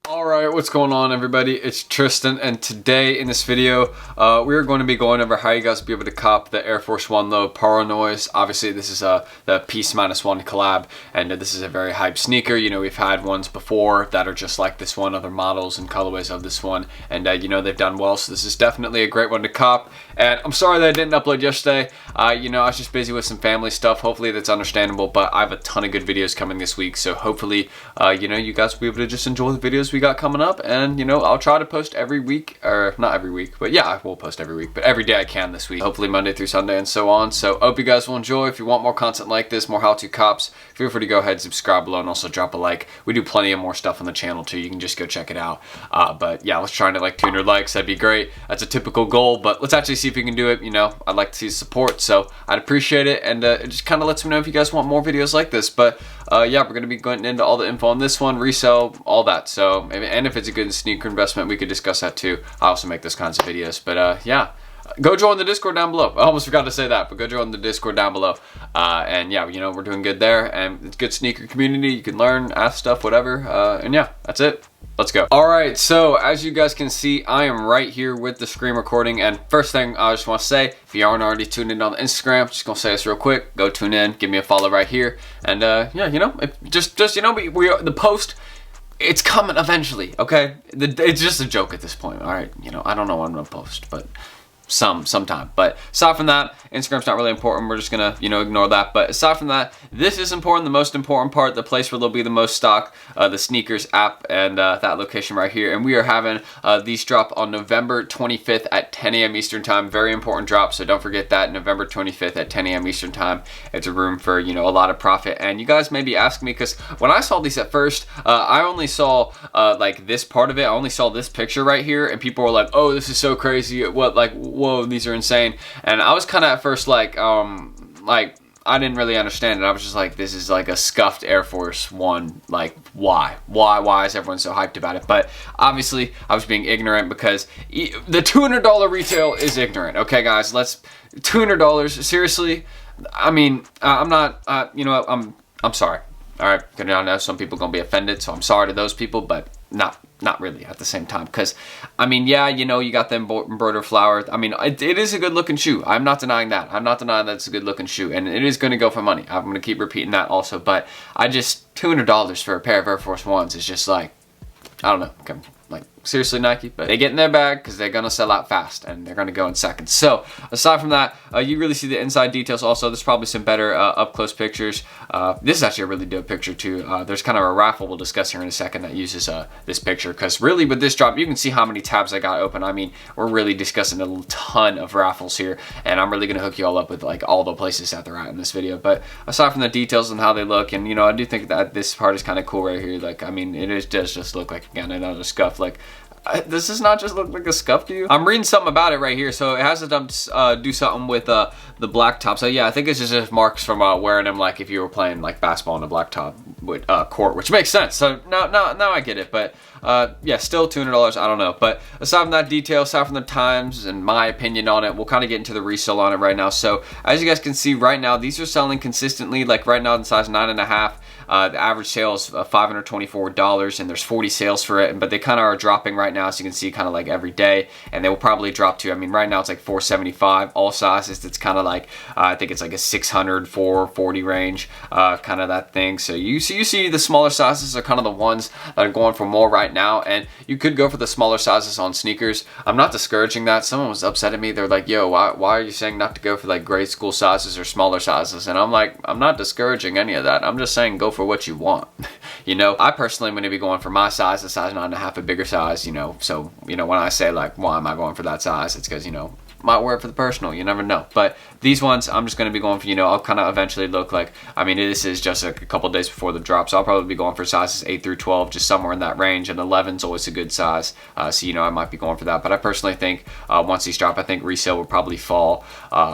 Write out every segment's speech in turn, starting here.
Alright, what's going on everybody? It's Tristan, and today in this video we're going to be going over how you guys will be able to cop the Air Force One low PARANOISE. Obviously this is the Peaceminusone collab, and this is a very hype sneaker. You know, we've had ones before that are just like this one, other models and colorways of this one, and you know, they've done well, so this is definitely a great one to cop. And I'm sorry that I didn't upload yesterday. You know, I was just busy with some family stuff. Hopefully that's understandable, but I have a ton of good videos coming this week, so hopefully you know, you guys will be able to just enjoy the videos we got coming up. And you know, I'll try to post every week, or not every week, but yeah, I will post every week, but every day I can this week, hopefully Monday through Sunday and so on. So hope you guys will enjoy. If you want more content like this, more how-to cops, feel free to go ahead and subscribe below, and also drop a like. We do plenty of more stuff on the channel too, you can just go check it out. But yeah, let's try to like 200 likes, that'd be great. That's a typical goal, but let's actually see if we can do it. You know, I'd like to see support, so I'd appreciate it, and it just kind of lets me know if you guys want more videos like this. But yeah, we're going to be going into all the info on this one, resell, all that. So, and if it's a good sneaker investment, we could discuss that too. I also make those kinds of videos. But yeah, go join the Discord down below. I almost forgot to say that, but go join the Discord down below. And yeah, you know, we're doing good there, and it's a good sneaker community. You can learn, ask stuff, whatever. And yeah, that's it. Let's go. Alright, so as you guys can see, I am right here with the screen recording, and first thing I just want to say, if you aren't already tuned in on the Instagram, just gonna say this real quick, go tune in, give me a follow right here, and yeah, you know, just you know, the post, it's coming eventually, okay? It's just a joke at this point, alright? You know, I don't know when I'm gonna post, but sometime. But aside from that, Instagram's not really important. We're just gonna, you know, ignore that. But aside from that, this is important. The most important part, the place where there'll be the most stock, the sneakers app, and that location right here. And we are having these drop on November 25th at 10 a.m. Eastern time. Very important drop, so don't forget that. November 25th at 10 a.m. Eastern time. It's a room for, you know, a lot of profit. And you guys may be asking me, because when I saw these at first, I only saw like this part of it. I only saw this picture right here, and people were like, "Oh, this is so crazy! What, like, whoa, these are insane." And I was kind of at first like I didn't really understand it. I was just like, this is like a scuffed Air Force One. Like, why is everyone so hyped about it? But obviously I was being ignorant, because the $200 retail is ignorant. Okay guys, let's, $200, seriously. I mean, I'm not you know, I'm sorry. All right, I know some people gonna be offended, so I'm sorry to those people, but not really at the same time. Because I mean, yeah, you know, you got the embroidered flowers. I mean, it is a good looking shoe. I'm not denying that. I'm not denying that it's a good looking shoe, and it is going to go for money. I'm going to keep repeating that also. But I just, $200 for a pair of Air Force Ones is just like, I don't know. Okay. Like, seriously, Nike, but they get in their bag because they're gonna sell out fast, and they're gonna go in seconds. So aside from that, you really see the inside details. Also, there's probably some better up close pictures. This is actually a really dope picture too. There's kind of a raffle we'll discuss here in a second that uses this picture, because really with this drop, you can see how many tabs I got open. I mean, we're really discussing a ton of raffles here, and I'm really gonna hook you all up with like all the places that they're at in this video. But aside from the details and how they look, and you know, I do think that this part is kind of cool right here. Like, I mean, does just look like, again, another scuff. Like, does this not just look like a scuff to you? I'm reading something about it right here. So it has to do something with the black top. So yeah, I think it's just marks from wearing them, like if you were playing like basketball on a black top with court, which makes sense. So now I get it. But yeah, still $200. I don't know. But aside from that detail, aside from the times and my opinion on it, we'll kind of get into the resale on it right now. So as you guys can see right now, these are selling consistently. Like right now in size 9.5. The average sale is $524, and there's 40 sales for it, but they kind of are dropping right now, so you can see kind of like every day, and they will probably drop to, I mean, right now it's like $475, all sizes. It's kind of like, I think it's like a $600, $440 range, kind of that thing. So you see the smaller sizes are kind of the ones that are going for more right now, and you could go for the smaller sizes on sneakers. I'm not discouraging that. Someone was upset at me. They're like, yo, why are you saying not to go for like grade school sizes or smaller sizes? And I'm like, I'm not discouraging any of that. I'm just saying go for what you want. You know, I personally am going to be going for my size, a size 9.5, a bigger size, you know. So, you know, when I say like, why am I going for that size? It's because, you know, might wear it for the personal, you never know. But these ones, I'm just going to be going for, you know, I'll kind of eventually look like, I mean, this is just a couple days before the drop, so I'll probably be going for sizes 8 through 12, just somewhere in that range, and 11's always a good size, so, you know, I might be going for that. But I personally think once these drop, I think resale will probably fall,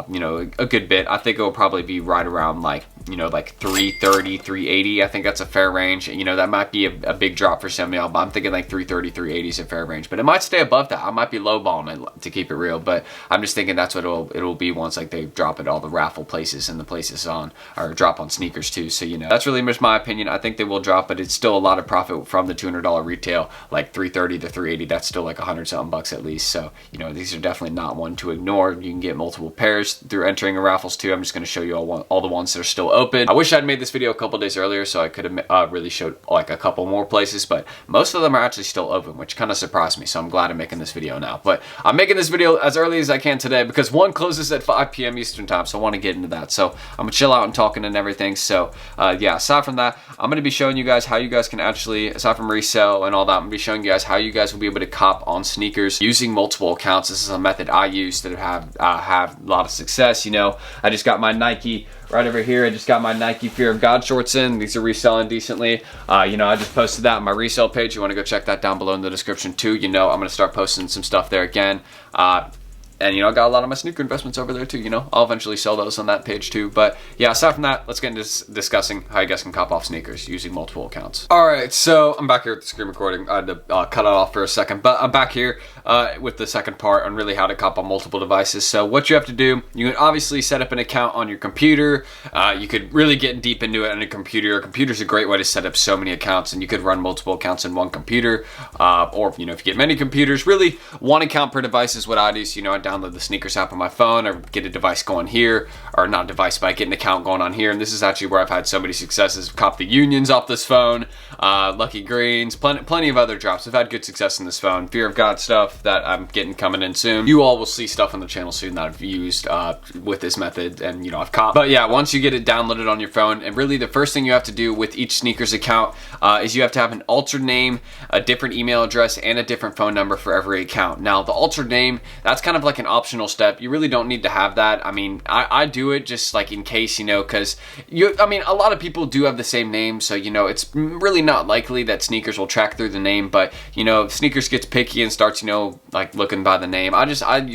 you know, a good bit. I think it will probably be right around like you know, like 330, 380. I think that's a fair range. You know, that might be a big drop for some of y'all, but I'm thinking like 330, 380 is a fair range. But it might stay above that. I might be lowballing it, to keep it real, but I'm just thinking that's what it'll be once like they drop it all the raffle places and the places on, or drop on sneakers too. So, you know, that's really much my opinion. I think they will drop, but it's still a lot of profit from the $200 retail, like 330 to 380. That's still like 100 something bucks at least. So, you know, these are definitely not one to ignore. You can get multiple pairs through entering raffles too. I'm just going to show you all the ones that are still open. I wish I'd made this video a couple days earlier so I could have really showed like a couple more places, but most of them are actually still open, which kind of surprised me. So I'm glad I'm making this video now. But I'm making this video as early as I can today because one closes at 5 p.m. Eastern time, so I want to get into that. So I'm gonna chill out and talking and everything. So yeah, aside from that, I'm gonna be showing you guys how you guys can actually, aside from resell and all that, I'm gonna be showing you guys how you guys will be able to cop on sneakers using multiple accounts. This is a method I use that have a lot of success. You know, I just got my Nike right over here. I just got my Nike Fear of God shorts in. These are reselling decently. You know, I just posted that on my resale page. You want to go check that down below in the description too. You know, I'm going to start posting some stuff there again. And, you know, I got a lot of my sneaker investments over there too. You know, I'll eventually sell those on that page too. But yeah, aside from that, let's get into discussing how you guys can cop off sneakers using multiple accounts. All right, so I'm back here with the screen recording. I had to cut it off for a second, but I'm back here with the second part on really how to cop on multiple devices. So what you have to do, you can obviously set up an account on your computer. You could really get deep into it on a computer. A computer's a great way to set up so many accounts, and you could run multiple accounts in one computer. Or, you know, if you get many computers, really one account per device is what I do. So, you know, I download the sneakers app on my phone, or get a device going here, or not a device, but I get an account going on here. And this is actually where I've had so many successes. Cop the Unions off this phone, Lucky Greens, plenty of other drops. I've had good success in this phone. Fear of God stuff that I'm getting coming in soon. You all will see stuff on the channel soon that I've used with this method, and, you know, I've copped. But yeah, once you get it downloaded on your phone, and really the first thing you have to do with each sneakers account is you have to have an altered name, a different email address, and a different phone number for every account. Now, the altered name, that's kind of like an optional step. You really don't need to have that. I mean, I do it just like in case, you know, because I mean, a lot of people do have the same name, so, you know, it's really not likely that sneakers will track through the name. But, you know, if sneakers gets picky and starts, you know, like looking by the name, I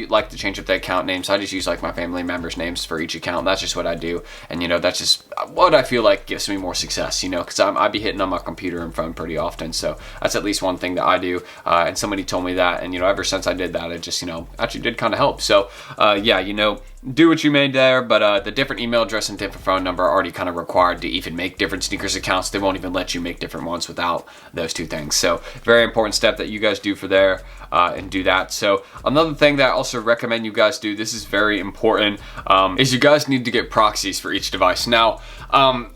like to change up the account name, so I just use like my family members' names for each account. That's just what I do, and, you know, that's just what I feel like gives me more success, you know, because I be hitting on my computer and phone pretty often, so that's at least one thing that I do. And somebody told me that, and, you know, ever since I did that, it just, you know, actually did kind of help. So yeah, you know, do what you made there, but the different email address and different phone number are already kind of required to even make different sneakers accounts. They won't even let you make different ones without those two things. So very important step that you guys do for there, and do that. So another thing that I also recommend you guys do, this is very important, is you guys need to get proxies for each device. Now,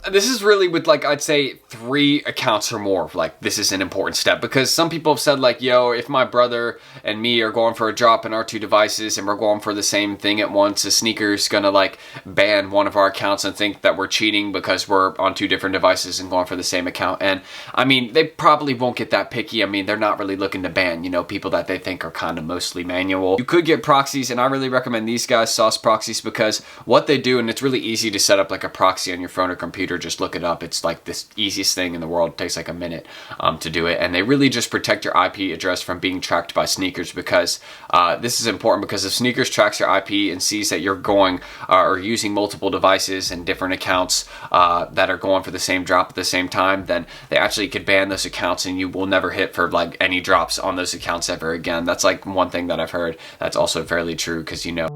this is really with, like, I'd say 3 accounts or more. Like, this is an important step because some people have said, like, yo, if my brother and me are going for a drop in our 2 devices and we're going for the same thing at once, the sneaker's gonna like ban one of our accounts and think that we're cheating because we're on 2 different devices and going for the same account. And I mean, they probably won't get that picky. I mean, they're not really looking to ban, you know, people that they think are kind of mostly manual. You could get proxies, and I really recommend these guys, Sauce Proxies, because what they do, and it's really easy to set up like a proxy on your phone or computer. Just look it up. It's like this easiest thing in the world. It takes like a minute to do it, and they really just protect your IP address from being tracked by sneakers, because this is important, because if sneakers tracks your IP and sees that you're going or using multiple devices and different accounts that are going for the same drop at the same time, then they actually could ban those accounts, and you will never hit for like any drops on those accounts ever again. That's like one thing that I've heard that's also fairly true, because, you know,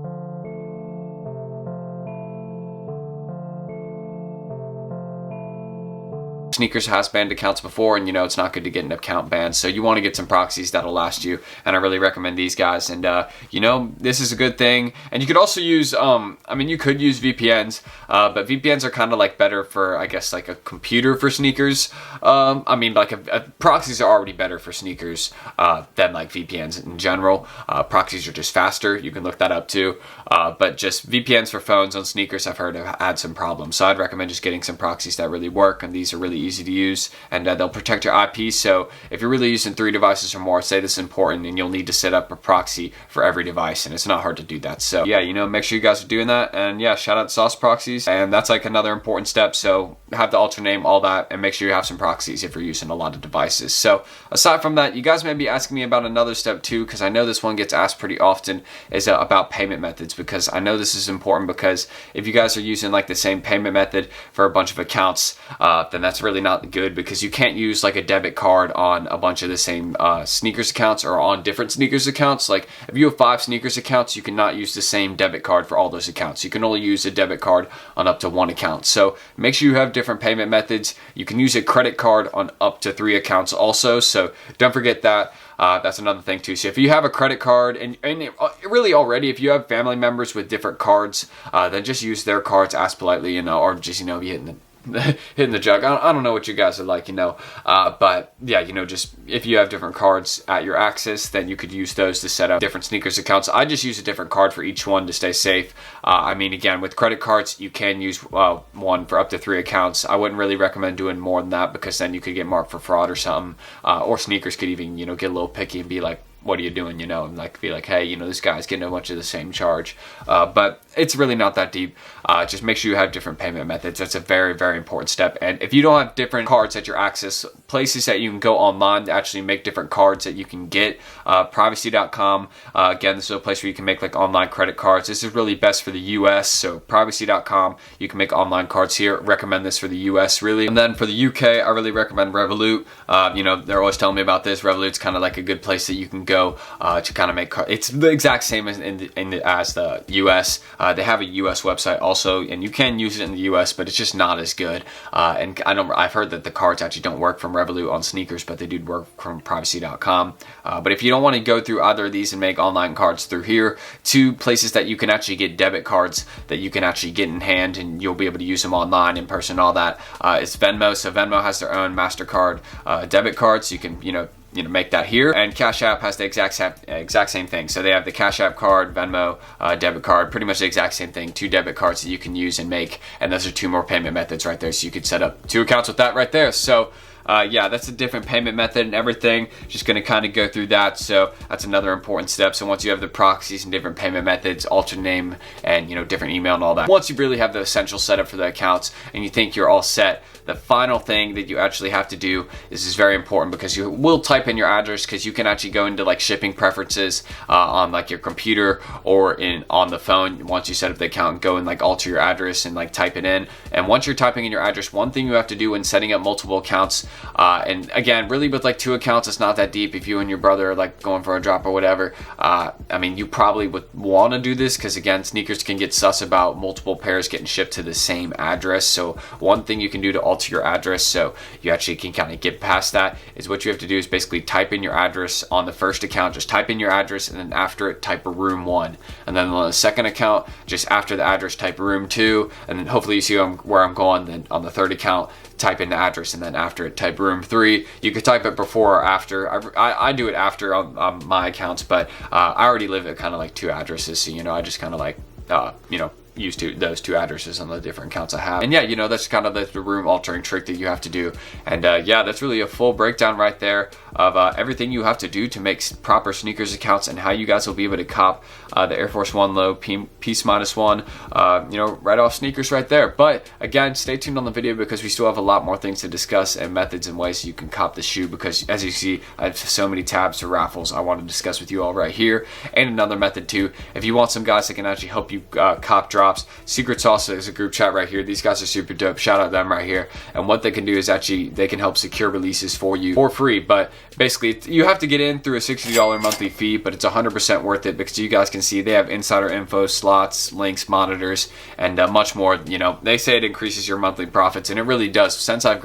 sneakers has banned accounts before, and, you know, it's not good to get an account banned. So you want to get some proxies that'll last you, and I really recommend these guys. And you know, this is a good thing. And you could also use I mean, you could use VPNs, but VPNs are kind of like better for, I guess, like a computer for sneakers. I mean, like proxies are already better for sneakers than like VPNs in general. Proxies are just faster. You can look that up too. But just VPNs for phones on sneakers, I've heard have had some problems. So I'd recommend just getting some proxies that really work, and these are really easy to use, and they'll protect your IP. So if you're really using 3 devices or more, say this is important, and you'll need to set up a proxy for every device, and it's not hard to do that. So yeah, make sure you guys are doing that. And yeah, shout out to sauce proxies, and that's like another important step. So have the alter name, all that, and make sure you have some proxies if you're using a lot of devices. So aside from that, you guys may be asking me about another step too, because I know this one gets asked pretty often, is about payment methods, because I know this is important, because if you guys are using like the same payment method for a bunch of accounts, then that's really not good, because you can't use like a debit card on a bunch of the same sneakers accounts or on different sneakers accounts. Like if you have 5 sneakers accounts, you cannot use the same debit card for all those accounts. You can only use a debit card on up to 1 account. So make sure you have different payment methods. You can use a credit card on up to 3 accounts also, so don't forget that. That's another thing too. So if you have a credit card, and really already, if you have family members with different cards, then just use their cards, ask politely, or just, be hitting the jug. I don't know what you guys are like, but yeah, just if you have different cards at your access, then you could use those to set up different sneakers accounts. I just use a different card for each one to stay safe. Again, with credit cards, you can use one for up to 3 accounts. I wouldn't really recommend doing more than that, because then you could get marked for fraud or something, or sneakers could even, get a little picky and be like, what are you doing, and be like, hey, this guy's getting a bunch of the same charge. But it's really not that deep. Just make sure you have different payment methods. That's a very, very important step. And if you don't have different cards at your access, places that you can go online to actually make different cards that you can get, privacy.com. Again, this is a place where you can make like online credit cards. This is really best for the US, so privacy.com. You can make online cards here. Recommend this for the US, really. And then for the UK, I really recommend Revolut. They're always telling me about this. Revolut's kind of like a good place that you can go to kind of make cards. It's the exact same as the US. They have a US website also, and you can use it in the US, but it's just not as good. And I've heard that the cards actually don't work from Revolut on sneakers, but they do work from privacy.com. But if you don't want to go through either of these and make online cards through here, 2 places that you can actually get debit cards that you can actually get in hand, and you'll be able to use them online, in person, all that, is Venmo. So Venmo has their own MasterCard debit card, so you can, make that here. And Cash App has the exact same thing. So they have the Cash App card, Venmo debit card, pretty much the exact same thing. 2 debit cards that you can use and make, and those are 2 more payment methods right there. So you could set up 2 accounts with that right there. So yeah, that's a different payment method and everything. Just going to kind of go through that. So that's another important step. So once you have the proxies and different payment methods, alter name, and different email and all that, once you really have the essential setup for the accounts and you think you're all set, the final thing that you actually have to do is very important, because you will type in your address, because you can actually go into like shipping preferences on like your computer or on the phone. Once you set up the account, and go and like alter your address and like type it in. And once you're typing in your address, one thing you have to do when setting up multiple accounts, and again, really with like 2 accounts, it's not that deep. If you and your brother are like going for a drop or whatever, you probably would want to do this, because again, sneakers can get sus about multiple pairs getting shipped to the same address. So one thing you can do to alter your address, so you actually can kind of get past that, is what you have to do is basically type in your address on the first account. Just type in your address, and then after it, type a room 1. And then on the second account, just after the address, type room 2. And then hopefully you see where I'm going. Then on the third account, type in the address, and then after it, type room 3. You could type it before or after. I do it after on my accounts, but I already live at kind of like 2 addresses, so I just kind of like use those 2 addresses on the different accounts I have. And yeah, that's kind of the room altering trick that you have to do. And yeah, that's really a full breakdown right there of everything you have to do to make proper sneakers accounts, and how you guys will be able to cop the Air Force 1 Low Peaceminusone, right off sneakers right there. But again, stay tuned on the video, because we still have a lot more things to discuss, and methods and ways you can cop the shoe, because as you see, I have so many tabs to raffles I want to discuss with you all right here. And another method too, if you want some guys that can actually help you cop drops, Secret Sauce is a group chat right here. These guys are super dope. Shout out them right here. And what they can do is actually, they can help secure releases for you for free. But basically, you have to get in through a $60 monthly fee, but it's 100% worth it, because you guys can see they have insider info, slots, links, monitors, and much more. They say it increases your monthly profits, and it really does. Since I've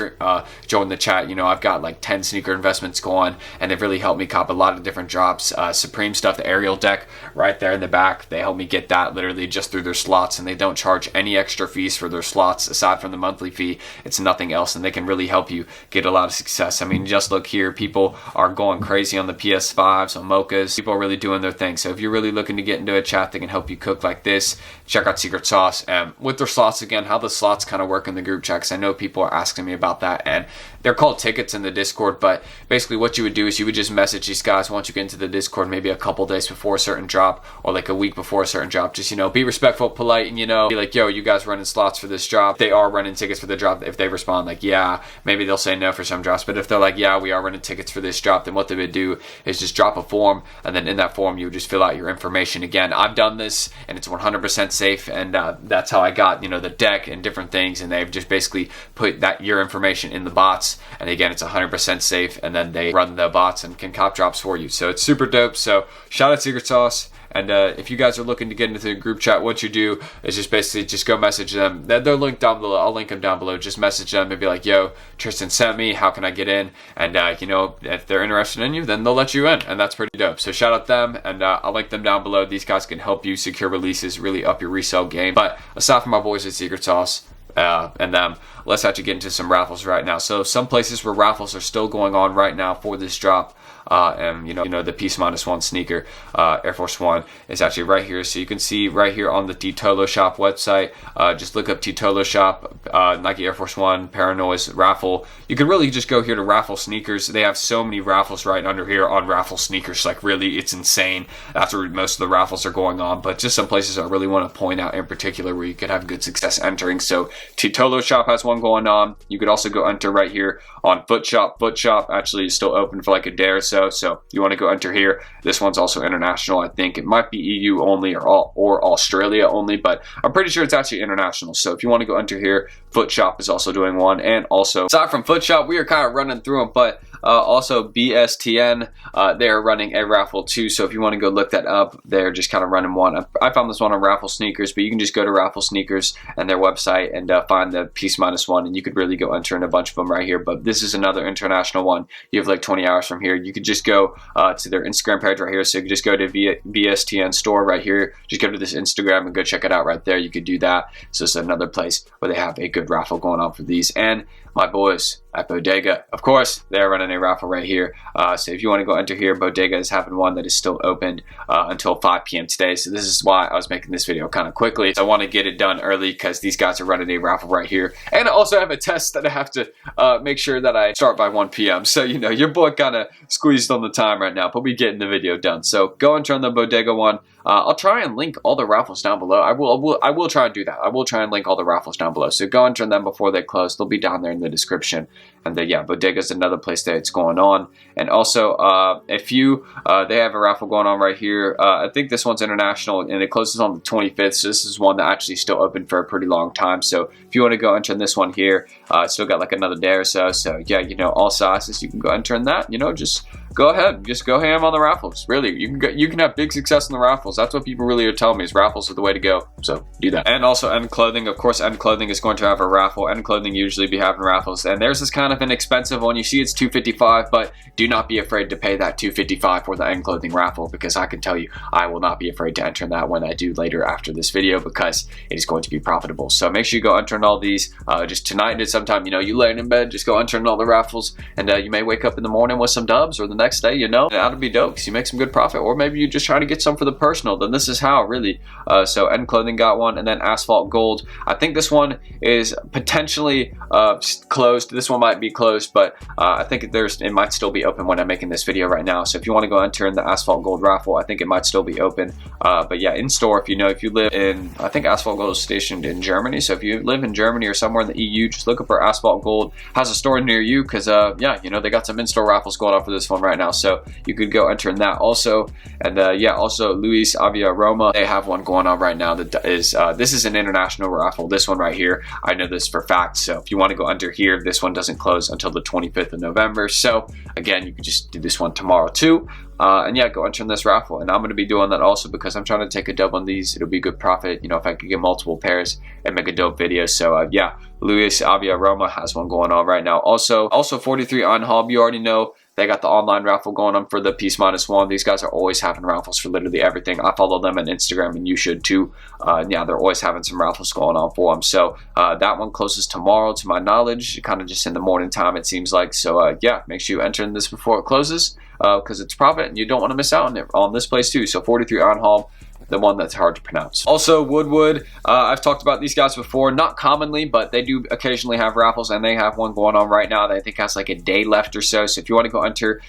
joined the chat, I've got like 10 sneaker investments going, and they've really helped me cop a lot of different drops. Supreme stuff, the aerial deck right there in the back, they helped me get that literally just through their slots, and they don't charge any extra fees for their slots aside from the monthly fee. It's nothing else, and they can really help you get a lot of success. Just look here, people are going crazy on the PS5s, on mochas. People are really doing their thing. So if you're really looking to get into a chat that can help you cook like this, check out Secret Sauce. And with their slots, again, how the slots kind of work in the group chat, because I know people are asking me about that, and they're called tickets in the Discord. But basically what you would do is you would just message these guys once you get into the Discord, maybe a couple days before a certain drop, or like a week before a certain drop. Just, you know, be respectful, polite, and, you know, be like, yo, you guys running slots for this drop? They are running tickets for the drop. If they respond like, yeah, maybe they'll say no for some drops. But if they're like, yeah, we are running tickets for this drop, then what they would do is just drop a form, and then in that form you would just fill out your information. Again, I've done this and it's 100% safe, and that's how I got, you know, the deck and different things, and they've just basically put that your information in the bots, and again, it's 100% safe, and then they run the bots and can cop drops for you. So it's super dope. So shout out Secret Sauce. And if you guys are looking to get into the group chat, what you do is just basically just go message them. They're linked down below. I'll link them down below. Just message them and be like, yo, Tristan sent me. How can I get in? And, you know, if they're interested in you, then they'll let you in. And that's pretty dope. So shout out them, and I'll link them down below. These guys can help you secure releases, really up your resale game. But aside from my boys at Secret Sauce, and them, let's actually get into some raffles right now. So some places where raffles are still going on right now for this drop, and you know the Peaceminusone sneaker, Air Force One, is actually right here. So you can see right here on the Titolo Shop website, just look up Titolo Shop, Nike Air Force One PARANOISE raffle. You can really just go here to raffle sneakers. They have so many raffles right under here on raffle sneakers, like really it's insane. That's where most of the raffles are going on, but just some places I really want to point out in particular where you could have good success entering. So Titolo Shop has one going on. You could also go enter right here on Foot Shop. Foot Shop actually is still open for like a day or so. So you want to go enter here. This one's also international. I think it might be EU only or Australia only, but I'm pretty sure it's actually international. So if you want to go enter here, Foot Shop is also doing one. And also, aside from Foot Shop, we are kind of running through them, but also BSTN, they're running a raffle too. So if you want to go look that up, they're just kind of running one. I found this one on Raffle Sneakers, but you can just go to Raffle Sneakers and their website and find the Peaceminusone, and you could really go enter in a bunch of them right here. But this is another international one. You have like 20 hours from here. You could just go to their Instagram page right here. So you could just go to BSTN store right here. Just go to this Instagram and go check it out right there. You could do that. So it's another place where they have a good raffle going on for these. And my boys at Bodega, of course, they're running a raffle right here. So if you want to go enter here, Bodega is having one that is still open until 5 p.m. today. So this is why I was making this video kind of quickly. So I want to get it done early because these guys are running a raffle right here. And I also have a test that I have to make sure that I start by 1 p.m. So, you know, your boy kind of squeezed on the time right now, but we getting the video done. So go and turn the Bodega one. I'll try and link all the raffles down below. I will try and do that. I will try and link all the raffles down below. So go and turn them before they close. They'll be down there in the description. And then, yeah, Bodega's another place that it's going on. And also, they have a raffle going on right here. I think this one's international, and it closes on the 25th. So this is one that actually is still open for a pretty long time. So if you want to go enter this one here, it's still got like another day or so. So yeah, you know, all sizes, you can go enter in that. You know, just go ahead, just go ham on the raffles. Really, you can have big success in the raffles. That's what people really are telling me, is raffles are the way to go. So do that. And also End Clothing, of course, End Clothing is going to have a raffle. End Clothing usually be having raffles, and theirs is kind of an expensive one. You see it's $255, but do not be afraid to pay that $255 for the End Clothing raffle, because I can tell you I will not be afraid to enter that when I do later after this video, because it is going to be profitable. So make sure you go enter in all these just tonight at sometime. You know, you laying in bed, just go enter in all the raffles, and you may wake up in the morning with some dubs, or the next day, you know, that'll be dope because you make some good profit. Or maybe you just try to get some for the personal, then this is how, really. So End Clothing got one, and then Asphalt Gold. I think this one is potentially closed. This one might be closed, but I think it might still be open when I'm making this video right now. So if you want to go enter in the Asphalt Gold raffle, I think it might still be open. But yeah, in store, if you live in, I think Asphalt Gold is stationed in Germany. So if you live in Germany or somewhere in the EU, just look up where Asphalt Gold has a store near you, because yeah, you know, they got some in-store raffles going on for this one right now. So you could go enter in that also. And yeah, also Luis Avia Roma, they have one going on right now that is this is an international raffle. This one right here, I know this for fact. So if you want to go enter here, this one doesn't close until the 25th of November. So again, you can just do this one tomorrow too. And yeah, go enter in this raffle. And I'm going to be doing that also because I'm trying to take a dub on these. It'll be good profit, you know, if I could get multiple pairs and make a dope video. So yeah, Luis Avia Roma has one going on right now. Also 43 on Hub, you already know They got the online raffle going on for the Peaceminusone. These guys are always having raffles for literally everything. I follow them on Instagram, and you should too. Yeah, they're always having some raffles going on for them. So that one closes tomorrow, to my knowledge, kind of just in the morning time, it seems like. So yeah, make sure you enter in this before it closes, because it's profit, and you don't want to miss out on it on this place too. So 43 Iron Hall, the one that's hard to pronounce. Also, Woodwood, I've talked about these guys before, not commonly, but they do occasionally have raffles, and they have one going on right now that I think has like a day left or so. So if you want to go enter,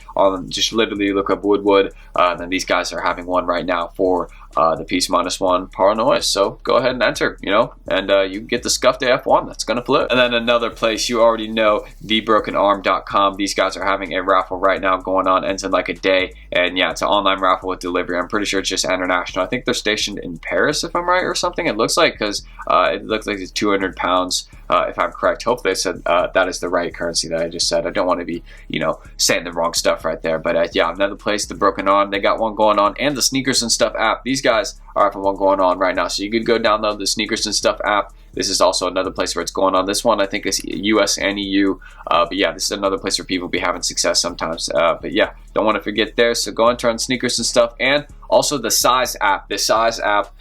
just literally look up Woodwood, then these guys are having one right now for the Peaceminusone PARANOISE. So go ahead and enter, you know, and you can get the scuffed AF1 that's gonna flip. And then another place you already know, thebrokenarm.com. These guys are having a raffle right now going on, ends in like a day, and yeah, it's an online raffle with delivery. I'm pretty sure it's just international. I think they're stationed in Paris, if I'm right, or something. It looks like, because it looks like it's 200 pounds, if I'm correct. Hopefully I said that is the right currency that I just said. I don't want to be, you know, saying the wrong stuff right there. But yeah, another place, the Broken Arm, they got one going on, and the Sneakers and Stuff app. These guys are having one going on right now, so you could go download the Sneakers and Stuff app. This is also another place where it's going on. This one I think is US and EU, but yeah, this is another place where people be having success sometimes. But yeah, don't want to forget there. So go and turn Sneakers and Stuff, and also the Size app. The Size app,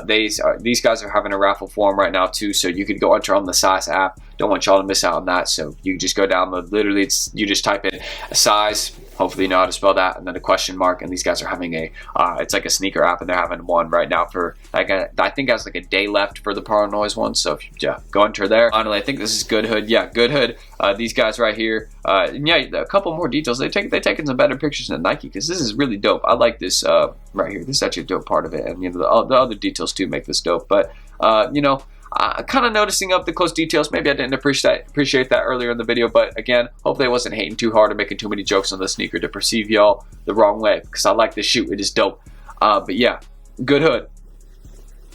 these guys are having a raffle for them right now too. So you could go enter on the Size app. Don't want y'all to miss out on that. So you just go download. Literally, you just type in Size. Hopefully you know how to spell that, and then a question mark. And these guys are having a, it's like a sneaker app, and they're having one right now for, like, I think it has like a day left for the PARANOISE one. So if you, yeah, go enter there. Finally, I think this is Good Hood. Yeah, Good Hood. These guys right here. Yeah, a couple more details. They taken some better pictures than Nike, because this is really dope. I like this right here. This is actually a dope part of it, and you know the other details too make this dope. But you know, kind of noticing up the close details. Maybe I didn't appreciate that earlier in the video, but again, hopefully I wasn't hating too hard or making too many jokes on the sneaker to perceive y'all the wrong way, because I like this shoe. It is dope. But yeah, Good Hood.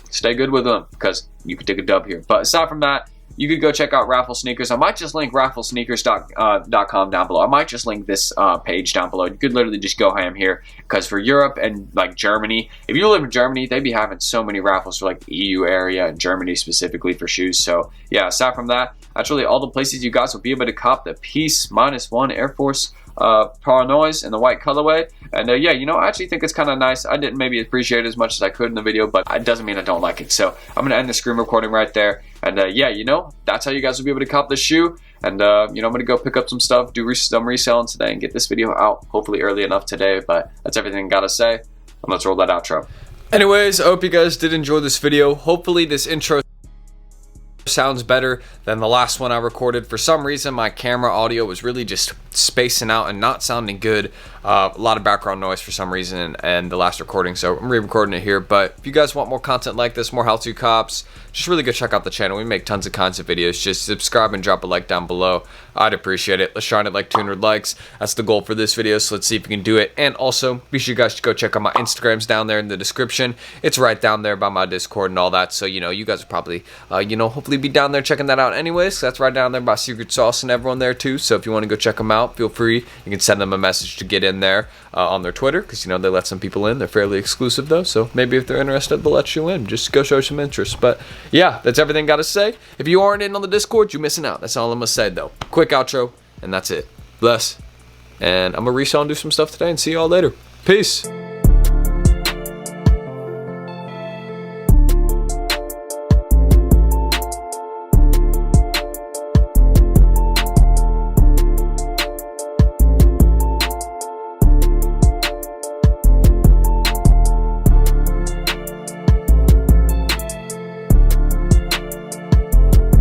Stay good with them, because you could take a dub here. But aside from that, you could go check out Raffle Sneakers. I might just link rafflesneakers.com down below. I might just link this page down below. You could literally just go ham here, because for Europe and like Germany, if you live in Germany, they'd be having so many raffles for like the EU area and Germany specifically for shoes. So yeah, aside from that, that's really all the places you guys will be able to cop the Peaceminusone Air Force PARANOISE in the white colorway. And yeah, you know, I actually think it's kind of nice. I didn't maybe appreciate it as much as I could in the video, but it doesn't mean I don't like it. So I'm gonna end the screen recording right there. And yeah, you know, that's how you guys will be able to cop this shoe. And you know, I'm gonna go pick up some stuff, do some reselling today, and get this video out hopefully early enough today. But that's everything I gotta say. And let's roll that outro. Anyways, I hope you guys did enjoy this video. Hopefully this intro sounds better than the last one I recorded. For some reason, my camera audio was really just spacing out and not sounding good. A lot of background noise for some reason and the last recording, so I'm re-recording it here. But if you guys want more content like this, more how-to cops, just really go check out the channel. We make tons of kinds of videos. Just subscribe and drop a like down below. I'd appreciate it. Let's shine it like 200 likes. That's the goal for this video, so let's see if we can do it. And also, be sure you guys to go check out my Instagrams down there in the description. It's right down there by my Discord and all that, so you know, you guys will probably, you know, hopefully be down there checking that out anyways. That's right down there by Secret Sauce and everyone there too. So if you want to go check them out, feel free. You can send them a message to get in there on their Twitter, because you know they let some people in. They're fairly exclusive though, so maybe if they're interested, they'll let you in. Just go show some interest. But yeah, that's everything I gotta say. If you aren't in on the Discord, you're missing out. That's all I'm gonna say though. Quick outro, and that's it. Bless. And I'm gonna resell and do some stuff today, and see y'all later. Peace.